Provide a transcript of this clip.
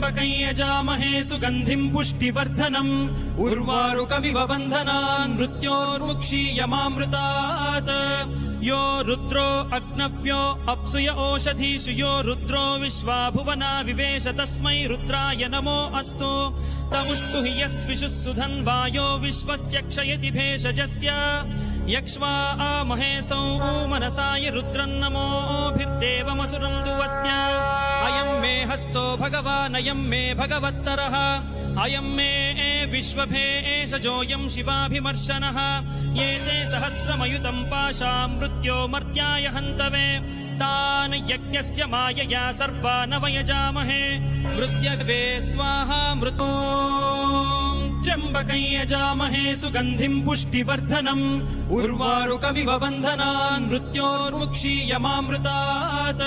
त्र्यम्बकं यजामहे सुगन्धिं पुष्टिवर्धनम् उर्वारुकमिव बन्धनान् मृत्योर्मुक्षीयमामृतात् यो रुद्रो अग्नव्यो अप्सुय ओषधीषु यो रुद्रो विश्वा भुवना विवेश तस्मै रुद्राय नमो अस्तु तमुष्टु हि यस्विषुः सुधन्वायो विश्वस्य क्षयति भेषजस्य यक्ष्वा महेशौ मनसाय रुद्रन्नमोभिर्देवमसुरं दुवस्य अयं मे हस्तो भगवान् अयं मे भगवत्तरः अयं मे विश्वभेषजोऽयं शिवाभिमर्शनः ये ते सहस्रमयुतं पाशां मृत्यो मर्त्याय हन्तवे तान् यज्ञस्य मायया सर्वान् वयजामहे मृत्यवे स्वाहा मृतो त्र्यम्बकं यजामहे सुगन्धिं पुष्टिवर्धनम् उर्वारुकमिव बन्धनान् मृत्योर्मुक्षीयमामृतात्